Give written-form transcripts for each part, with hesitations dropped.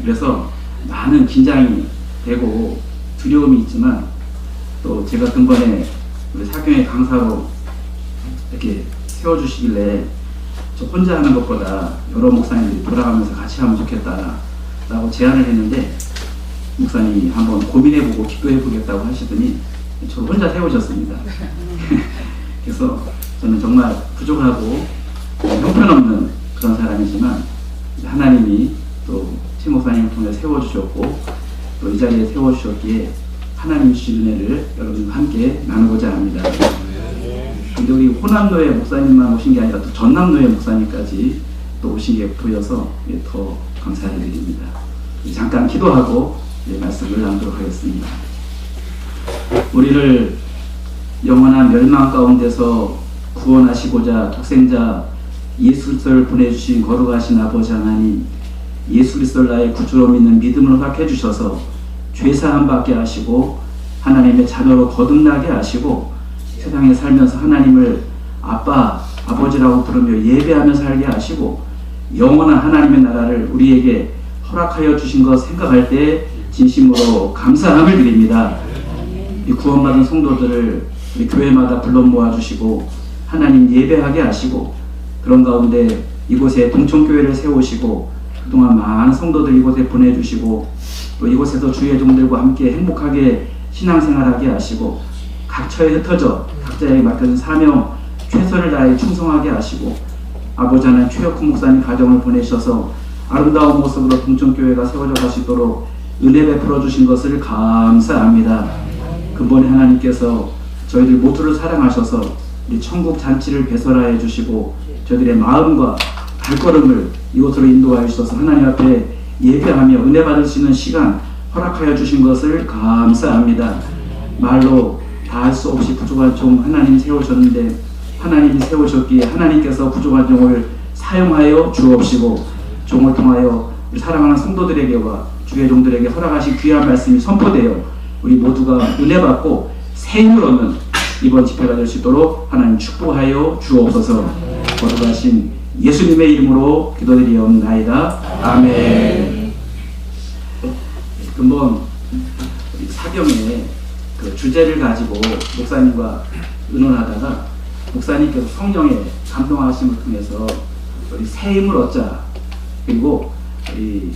그래서 많은 긴장이 되고 두려움이 있지만, 또 제가 근본에 우리 사경의 강사로 이렇게 세워주시길래 저 혼자 하는 것보다 여러 목사님들이 돌아가면서 같이 하면 좋겠다라고 제안을 했는데, 목사님이 한번 고민해보고 기도해보겠다고 하시더니 저를 혼자 세우셨습니다. 그래서 저는 정말 부족하고 형편없는 그런 사람이지만, 하나님이 또 최 목사님을 통해 세워주셨고 또 이 자리에 세워주셨기에 하나님 주신 은혜를 여러분과 함께 나누고자 합니다. 근데 우리 호남노예 목사님만 오신 게 아니라 또 전남노예 목사님까지 또 오신 게 보여서 더 감사드립니다. 잠깐 기도하고 말씀을 나누도록 하겠습니다. 우리를 영원한 멸망 가운데서 구원하시고자 독생자 예수 그리스도를 보내주신 거룩하신 아버지 하나님, 예수 그리스도를 나의 구주로 믿는 믿음을 허락해 주셔서 죄사함 받게 하시고 하나님의 자녀로 거듭나게 하시고 세상에 살면서 하나님을 아빠, 아버지라고 부르며 예배하며 살게 하시고 영원한 하나님의 나라를 우리에게 허락하여 주신 것 생각할 때 진심으로 감사함을 드립니다. 이 구원받은 성도들을 우리 교회마다 불러 모아주시고 하나님 예배하게 하시고, 그런 가운데 이곳에 동천교회를 세우시고 그동안 많은 성도들 이곳에 보내주시고 또 이곳에서 주의 종들과 함께 행복하게 신앙생활하게 하시고 각처에 흩어져 각자에게 맡겨진 사명 최선을 다해 충성하게 하시고, 아버지 하나님 최혁훈 목사님 가정을 보내셔서 아름다운 모습으로 동천교회가 세워져 가시도록 은혜 베풀어 주신 것을 감사합니다. 근본에 하나님께서 저희들 모두를 사랑하셔서 우리 천국 잔치를 배설하여 주시고 저희들의 마음과 발걸음을 이곳으로 인도하여 주셔서 하나님 앞에 예배하며 은혜 받을 수 있는 시간 허락하여 주신 것을 감사합니다. 말로 다 할 수 없이 부족한 종 하나님 세우셨는데, 하나님이 세우셨기에 하나님께서 부족한 종을 사용하여 주옵시고 종을 통하여 우리 사랑하는 성도들에게와 주의 종들에게 허락하신 귀한 말씀이 선포되어 우리 모두가 은혜 받고 새 힘을 얻는 이번 집회가 될 수 있도록 하나님 축복하여 주옵소서. 거룩하신 예수님의 이름으로 기도드리옵나이다. 아멘. 근본 사경의 그 주제를 가지고 목사님과 의논하다가 목사님께서 성령의 감동하심을 통해서 우리 새 힘을 얻자, 그리고 이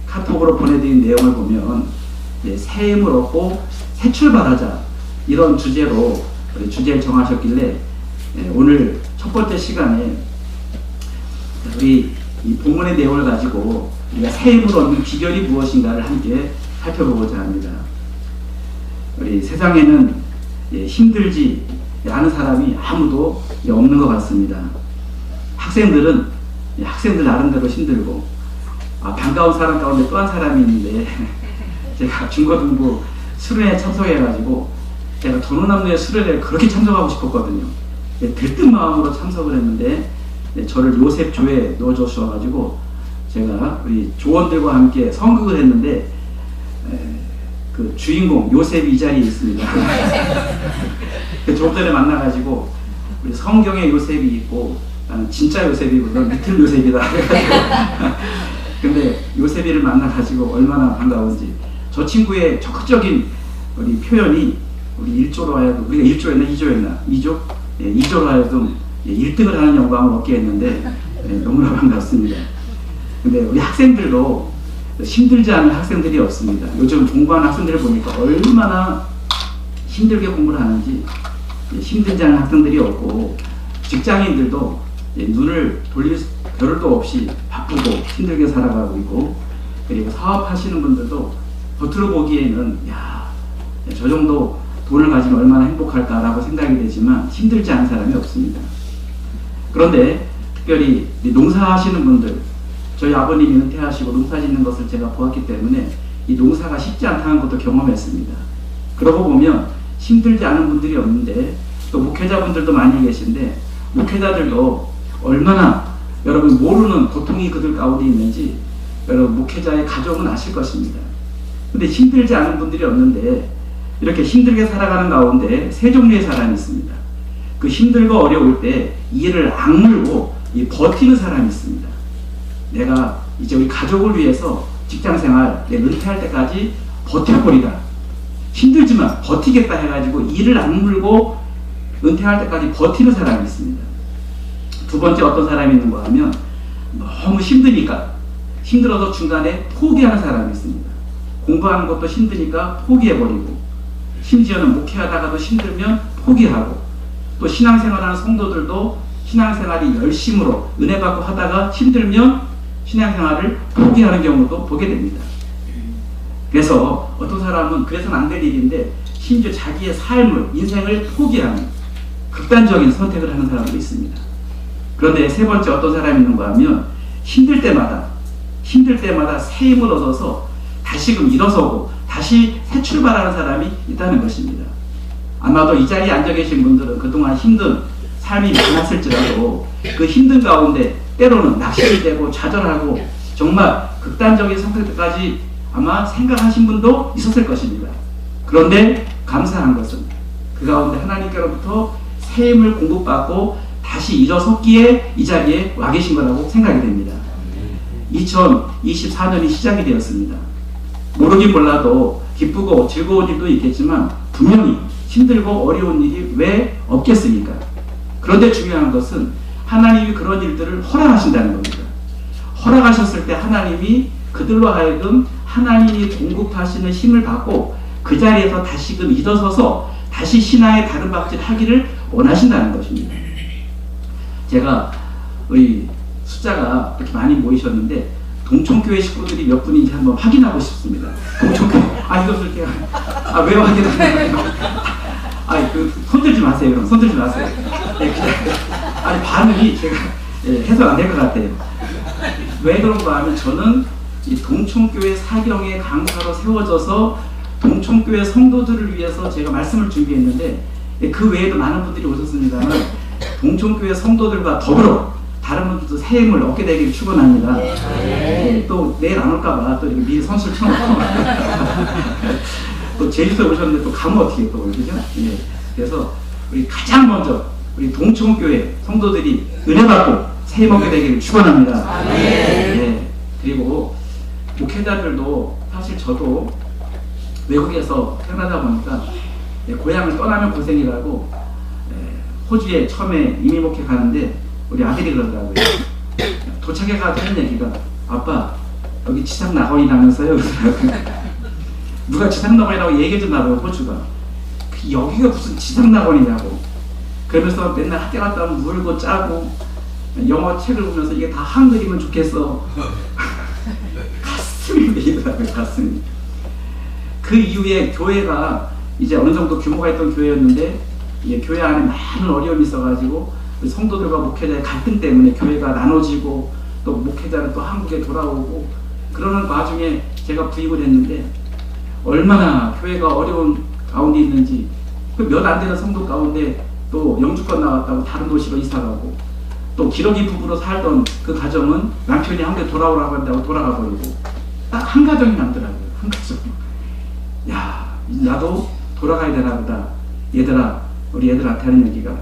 카톡으로 보내드린 내용을 보면 새 힘을 얻고 새 출발하자, 이런 주제로 우리 주제를 정하셨길래 오늘 첫 번째 시간에 우리 이 본문의 내용을 가지고 우리가 새 힘을 얻는 비결이 무엇인가를 함께 살펴보고자 합니다. 우리 세상에는 힘들지 않은 사람이 아무도 없는 것 같습니다. 학생들은 학생들 나름대로 힘들고, 반가운 사람 가운데 또 한 사람이 있는데 제가 중고등부 수련회 참석해가지고 제가 도로남녀의 수련회에 그렇게 참석하고 싶었거든요. 들뜬 마음으로 참석을 했는데 저를 요셉조에 넣어주셔가지고 제가 우리 조원들과 함께 성극을 했는데 그 주인공 요셉이 이 자리에 있습니다. 조금 전에 만나가지고 우리 성경에 요셉이 있고 나는 진짜 요셉이고 넌 리틀 요셉이다. 근데 요셉이를 만나가지고 얼마나 반가운지, 저 친구의 적극적인 우리 표현이 우리 1조로 하여금, 우리가 1조였나 2조였나 2조? 2조로 하여금 1등을 하는 영광을 얻게 했는데 너무나 반갑습니다. 근데 우리 학생들도 힘들지 않은 학생들이 없습니다. 요즘 공부하는 학생들을 보니까 얼마나 힘들게 공부를 하는지, 힘들지 않은 학생들이 없고, 직장인들도 눈을 돌릴 겨를도 없이 바쁘고 힘들게 살아가고 있고, 그리고 사업하시는 분들도 겉으로 보기에는 저 정도 돈을 가지면 얼마나 행복할까라고 생각이 되지만 힘들지 않은 사람이 없습니다. 그런데 특별히 농사하시는 분들, 저희 아버님이 은퇴하시고 농사 짓는 것을 제가 보았기 때문에 이 농사가 쉽지 않다는 것도 경험했습니다. 그러고 보면 힘들지 않은 분들이 없는데, 또 목회자분들도 많이 계신데 목회자들도 얼마나 여러분 모르는 고통이 그들 가운데 있는지 여러분 목회자의 가족은 아실 것입니다. 근데 힘들지 않은 분들이 없는데, 이렇게 힘들게 살아가는 가운데 세 종류의 사람이 있습니다. 그 힘들고 어려울 때 이를 악물고 버티는 사람이 있습니다. 내가 이제 우리 가족을 위해서 직장생활 은퇴할 때까지 버텨버리다, 힘들지만 버티겠다 해가지고 일을 안 물고 은퇴할 때까지 버티는 사람이 있습니다. 두 번째 어떤 사람이 있는가 하면 너무 힘드니까, 힘들어서 중간에 포기하는 사람이 있습니다. 공부하는 것도 힘드니까 포기해버리고, 심지어는 목회하다가도 힘들면 포기하고, 또 신앙생활하는 성도들도 신앙생활이 열심으로 은혜 받고 하다가 힘들면 신앙생활을 포기하는 경우도 보게 됩니다. 그래서 어떤 사람은 그래서는 안 될 일인데 심지어 자기의 삶을, 인생을 포기하는 극단적인 선택을 하는 사람도 있습니다. 그런데 세 번째 어떤 사람이 있는가 하면 힘들 때마다 새 힘을 얻어서 다시금 일어서고 다시 새 출발하는 사람이 있다는 것입니다. 아마도 이 자리에 앉아 계신 분들은 그동안 힘든 삶이 많았을지라도 그 힘든 가운데 때로는 낙심이 되고 좌절하고 정말 극단적인 선택까지 아마 생각하신 분도 있었을 것입니다. 그런데 감사한 것은 그 가운데 하나님께로부터 새 힘을 공급받고 다시 일어섰기에 이 자리에 와 계신 거라고 생각이 됩니다. 2024년이 시작이 되었습니다. 모르긴 몰라도 기쁘고 즐거운 일도 있겠지만 분명히 힘들고 어려운 일이 왜 없겠습니까? 그런데 중요한 것은 하나님이 그런 일들을 허락하신다는 겁니다. 허락하셨을 때 하나님이 그들로 하여금 하나님이 공급하시는 힘을 받고 그 자리에서 다시금 일어서서 다시 신앙의 다른 박질 하기를 원하신다는 것입니다. 제가 우리 숫자가 그렇게 많이 모이셨는데 동천교회 식구들이 몇 분인지 한번 확인하고 싶습니다. 동천교회, 이것을 제가, 왜 확인하나요? 손 들지 마세요. 그럼 손 들지 마세요. 네, 반응이 제가 해석 안 될 것 같아요. 왜 그런가 하면 저는 이 동천교회 사경의 강사로 세워져서 동천교회 성도들을 위해서 제가 말씀을 준비했는데 그 외에도 많은 분들이 오셨습니다만 동천교회 성도들과 더불어 다른 분들도 새 힘을 얻게 되기를 축원합니다. 또 내일 안 올까봐 또 이렇게 미리 선수를 쳐놓고 또 제주도에 오셨는데 또 가면 어떻게 또 그죠? 예. 그래서 우리 가장 먼저 우리 동천교회 성도들이 은혜 받고 새 힘 얻게 되기를 축원합니다. 예. 그리고 목회자들도 사실 저도 외국에서 태어나다 보니까 고향을 떠나면 고생이라고 호주에 처음에 이민 목회 가는데 우리 아들이 그러더라고요. 도착해가지고 하는 얘기가 아빠 여기 지상낙원이라면서요. 누가 지상낙원이라고 얘기해줬나봐요. 호주가 여기가 무슨 지상낙원이냐고. 그러면서 맨날 학교 갔다 오면 물고 짜고 영어 책을 보면서 이게 다 한글이면 좋겠어. 가슴이 울리더라고요. 가슴이. 그 이후에 교회가 이제 어느 정도 규모가 있던 교회였는데 교회 안에 많은 어려움이 있어가지고 성도들과 목회자의 갈등 때문에 교회가 나눠지고 또 목회자는 또 한국에 돌아오고 그러는 와중에 제가 부임을 했는데 얼마나 교회가 어려운 가운데 있는지 그 몇 안 되는 성도 가운데 또 영주권 나왔다고 다른 도시로 이사가고 또 기러기 부부로 살던 그 가정은 남편이 한국에 돌아오라고 한다고 돌아가 버리고 딱 한 가정이 남더라고요. 한 가정. 야, 나도 돌아가야 되나 보다. 얘들아, 우리 애들한테 하는 얘기가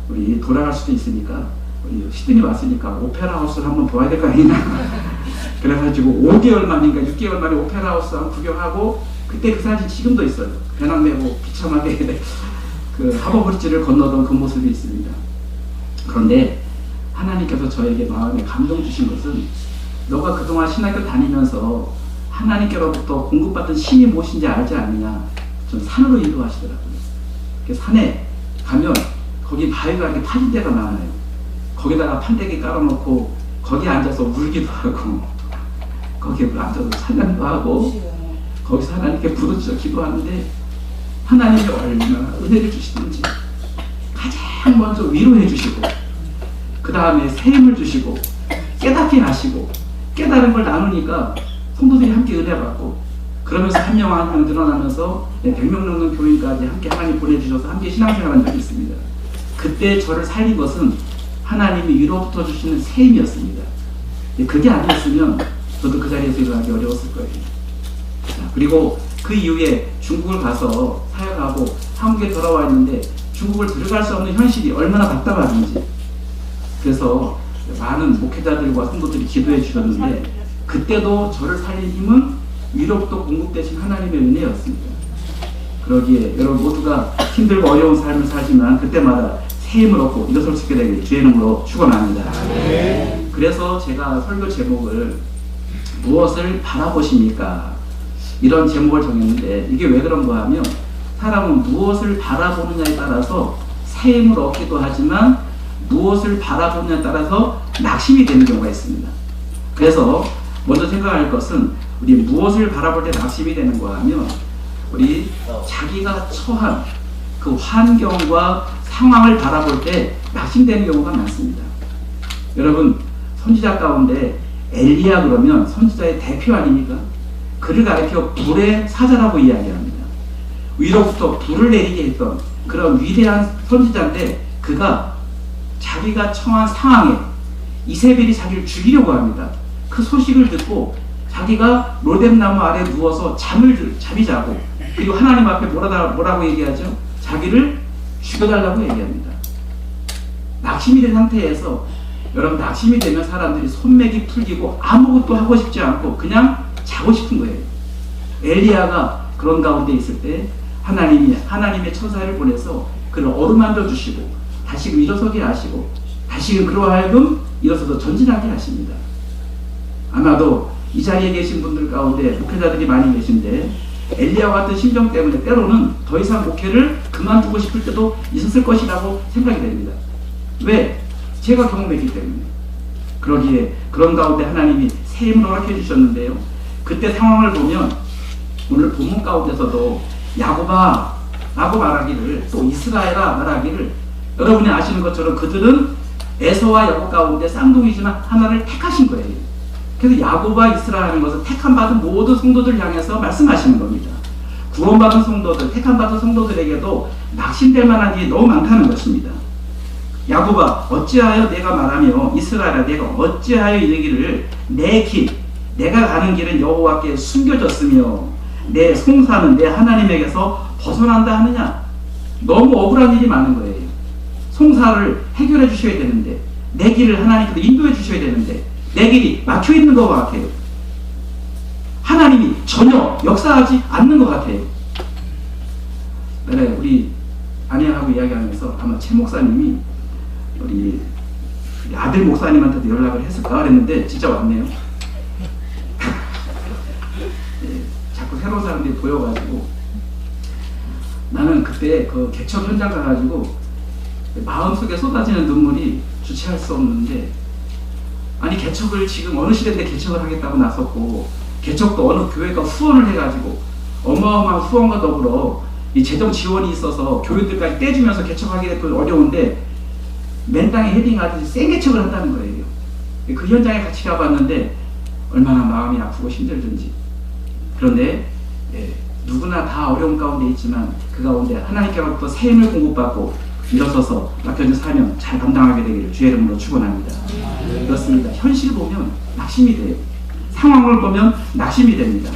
우리 돌아갈 수도 있으니까 우리 시드니 왔으니까 오페라 하우스를 한번 보아야 될 거 아니냐. 그래가지고 5개월 만인가 6개월 만에 오페라 하우스 한번 구경하고 그때 그 사진 지금도 있어요. 배낭 메고 비참하게 그 하버브리지를 건너던 그 모습이 있습니다. 그런데 하나님께서 저에게 마음에 감동 주신 것은 너가 그동안 신학교 다니면서 하나님께로부터 공급받은 신이 무엇인지 알지 않느냐. 전 산으로 인도하시더라고요. 산에 가면 거기 바위가 이렇게 파진 데가 많아요. 거기다가 판때기 깔아놓고 거기에 앉아서 울기도 하고 거기에 앉아서 찬양도 하고 거기서 하나님께 부르짖어 기도하는데 하나님이 얼마나 은혜를 주시는지 가장 먼저 위로해 주시고 그 다음에 새 힘을 주시고 깨닫게 하시고 깨달은 걸 나누니까 성도들이 함께 은혜 받고 그러면서 한 명 한 명 늘어나면서 100명 넘는 교인까지 함께 하나님 보내주셔서 함께 신앙생활한 적이 있습니다. 그때 저를 살린 것은 하나님이 위로부터 주시는 새 힘이었습니다. 그게 아니었으면 저도 그 자리에서 일어나기 어려웠을 거예요. 그리고 그 이후에 중국을 가서 사역하고 한국에 돌아와 있는데 중국을 들어갈 수 없는 현실이 얼마나 답답한지 그래서 많은 목회자들과 성도들이 기도해 주셨는데 그때도 저를 살린 힘은 위로부터 공급되신 하나님의 은혜였습니다. 그러기에 여러분 모두가 힘들고 어려운 삶을 살지만 그때마다 새 힘을 얻고 일어설 수 있게 되길 주의 이름으로 축원합니다. 그래서 제가 설교 제목을 무엇을 바라보십니까? 이런 제목을 정했는데, 이게 왜 그런가 하면 사람은 무엇을 바라보느냐에 따라서 새 힘을 얻기도 하지만 무엇을 바라보느냐에 따라서 낙심이 되는 경우가 있습니다. 그래서 먼저 생각할 것은, 우리 무엇을 바라볼 때 낙심이 되는가 하면 우리 자기가 처한 그 환경과 상황을 바라볼 때 낙심되는 경우가 많습니다. 여러분, 선지자 가운데 엘리야 그러면 선지자의 대표 아닙니까? 그를 가리켜 불의 사자라고 이야기합니다. 위로부터 불을 내리게 했던 그런 위대한 선지자인데, 그가 자기가 처한 상황에 이세벨이 자기를 죽이려고 합니다. 그 소식을 듣고 자기가 로뎀나무 아래 누워서 잠이 자고, 그리고 하나님 앞에 뭐라고 얘기하죠? 자기를 죽여달라고 얘기합니다. 낙심이 된 상태에서, 여러분, 낙심이 되면 사람들이 손맥이 풀리고 아무것도 하고 싶지 않고 그냥 자고 싶은 거예요. 엘리야가 그런 가운데 있을 때 하나님의 천사를 보내서 그를 어루만져 주시고 다시금 일어서게 하시고 다시금 그로 하여금 일어서서 전진하게 하십니다. 아마도 이 자리에 계신 분들 가운데 목회자들이 많이 계신데, 엘리야와 같은 심정 때문에 때로는 더 이상 목회를 그만두고 싶을 때도 있었을 것이라고 생각이 됩니다. 왜? 제가 경험했기 때문에. 그러기에 그런 가운데 하나님이 새 힘을 허락해 주셨는데요, 그때 상황을 보면 오늘 본문 가운데서도 야곱아 라고 말하기를, 또 이스라엘아 말하기를, 여러분이 아시는 것처럼 그들은 에서와 야곱 가운데 쌍둥이지만 하나를 택하신 거예요. 그래서 야곱과 이스라엘 하는 것은 택함받은 모든 성도들 향해서 말씀하시는 겁니다. 구원받은 성도들, 택함받은 성도들에게도 낙심될 만한 일이 너무 많다는 것입니다. 야곱아 어찌하여 내가 말하며, 이스라엘아 내가 어찌하여 이르기를 내 길, 내가 가는 길은 여호와께 숨겨졌으며 내 송사는 내 하나님에게서 벗어난다 하느냐. 너무 억울한 일이 많은 거예요. 송사를 해결해 주셔야 되는데, 내 길을 하나님께서 인도해 주셔야 되는데 내 길이 막혀 있는 것 같아요. 하나님이 전혀 역사하지 않는 것 같아요. 네, 우리 아내하고 이야기하면서 아마 최 목사님이 우리 아들 목사님한테도 연락을 했을까 그랬는데 진짜 왔네요. 네, 자꾸 새로운 사람들이 보여가지고, 나는 그때 그 개척 현장 가가지고 마음속에 쏟아지는 눈물이 주체할 수 없는데, 아니 개척을 지금 어느 시대인데 개척을 하겠다고 나섰고, 개척도 어느 교회가 후원을 해가지고 어마어마한 후원과 더불어 이 재정 지원이 있어서 교회들까지 떼주면서 개척하기도 어려운데 맨땅에 헤딩하듯이 생개척을 한다는 거예요. 그 현장에 같이 가봤는데 얼마나 마음이 아프고 힘들든지. 그런데 누구나 다 어려운 가운데 있지만 그 가운데 하나님께로부터 새 힘을 공급받고 일어서서 맡겨진 사명 잘 감당하게 되기를 주의 이름으로 축원합니다. 그렇습니다. 현실을 보면 낙심이 돼요. 상황을 보면 낙심이 됩니다.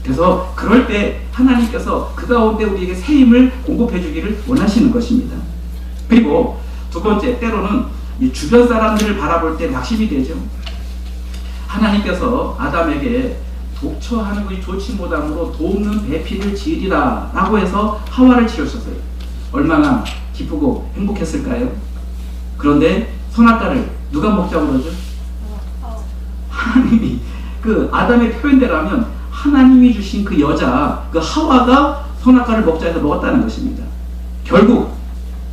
그래서 그럴 때 하나님께서 그 가운데 우리에게 새 힘을 공급해 주기를 원하시는 것입니다. 그리고 두 번째, 때로는 이 주변 사람들을 바라볼 때 낙심이 되죠. 하나님께서 아담에게 독처하는 것이 좋지 못함으로 돕는 배필을 지으리라 라고 해서 하와를 지으셨어요. 얼마나 기쁘고 행복했을까요? 그런데 선악과를 누가 먹자고 그러죠? 하나님이. 그 아담의 표현대로라면 하나님이 주신 그 여자, 그 하와가 선악과를 먹자 해서 먹었다는 것입니다. 결국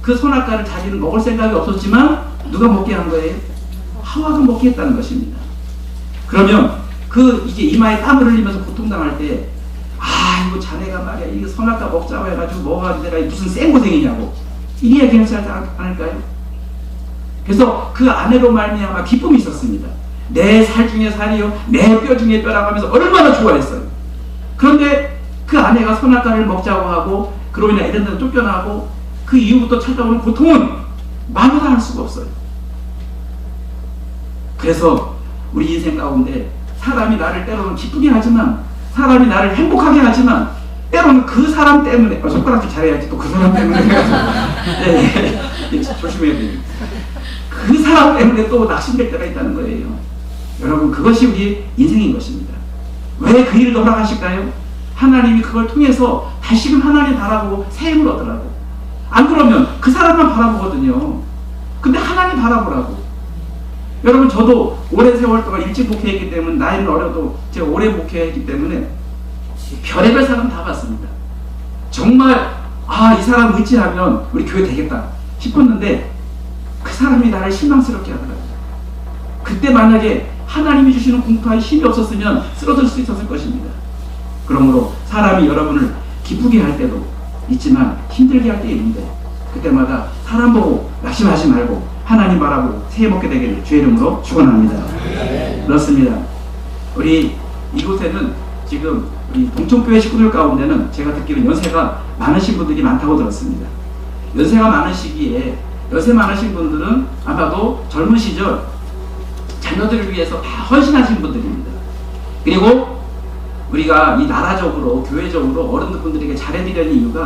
그 선악과를 자기는 먹을 생각이 없었지만 누가 먹게 한 거예요? 하와가 먹게 했다는 것입니다. 그러면 그 이제 이마에 땀을 흘리면서 고통당할 때, 아 이거 자네가 말이야 이거 선악과 먹자고 해가지고 먹어가지고 내가 무슨 생고생이냐고 이 이야기 하지 않을까요? 그래서 그 아내로 말미암아 기쁨이 있었습니다. 내 살 중에 살이요 내 뼈 중에 뼈라고 하면서 얼마나 좋아했어요. 그런데 그 아내가 선악과를 먹자고 하고 그로 인해 이런 데로 쫓겨나고 그 이후부터 찾아오는 고통은 말보다 할 수가 없어요. 그래서 우리 인생 가운데 사람이 나를 때로는 기쁘게 하지만, 사람이 나를 행복하게 하지만, 때로는 그 사람 때문에 손가락 좀 잘해야지 또 그 사람 때문에 조심해야 돼요. 그 사람 때문에 또 낙심될 때가 있다는 거예요. 여러분, 그것이 우리 인생인 것입니다. 왜 그 일을 허락하실까요? 하나님이 그걸 통해서 다시금 하나님 바라보고 새 힘을 얻으라고. 안 그러면 그 사람만 바라보거든요. 근데 하나님 바라보라고. 여러분, 저도 오랜 세월 동안 일찍 목회했기 때문에, 나이는 어려도 제가 오래 목회했기 때문에 별의별 사람 다 봤습니다. 정말 이 사람 의지하면 우리 교회 되겠다 싶었는데 그 사람이 나를 실망스럽게 하더라고요. 그때 만약에 하나님이 주시는 공포의 힘이 없었으면 쓰러질 수 있었을 것입니다. 그러므로 사람이 여러분을 기쁘게 할 때도 있지만 힘들게 할 때 있는데, 그때마다 사람 보고 낙심하지 말고 하나님 바라보고 새해 먹게 되기를 주의 이름으로 축원합니다. 그렇습니다. 우리 이곳에는 지금 우리 동천교회 식구들 가운데는 제가 듣기로 연세가 많으신 분들이 많다고 들었습니다. 연세가 많은 시기에, 연세 많으신 분들은 아마도 젊은 시절 자녀들을 위해서 다 헌신하신 분들입니다. 그리고 우리가 이 나라적으로, 교회적으로 어른분들에게 잘해드리는 이유가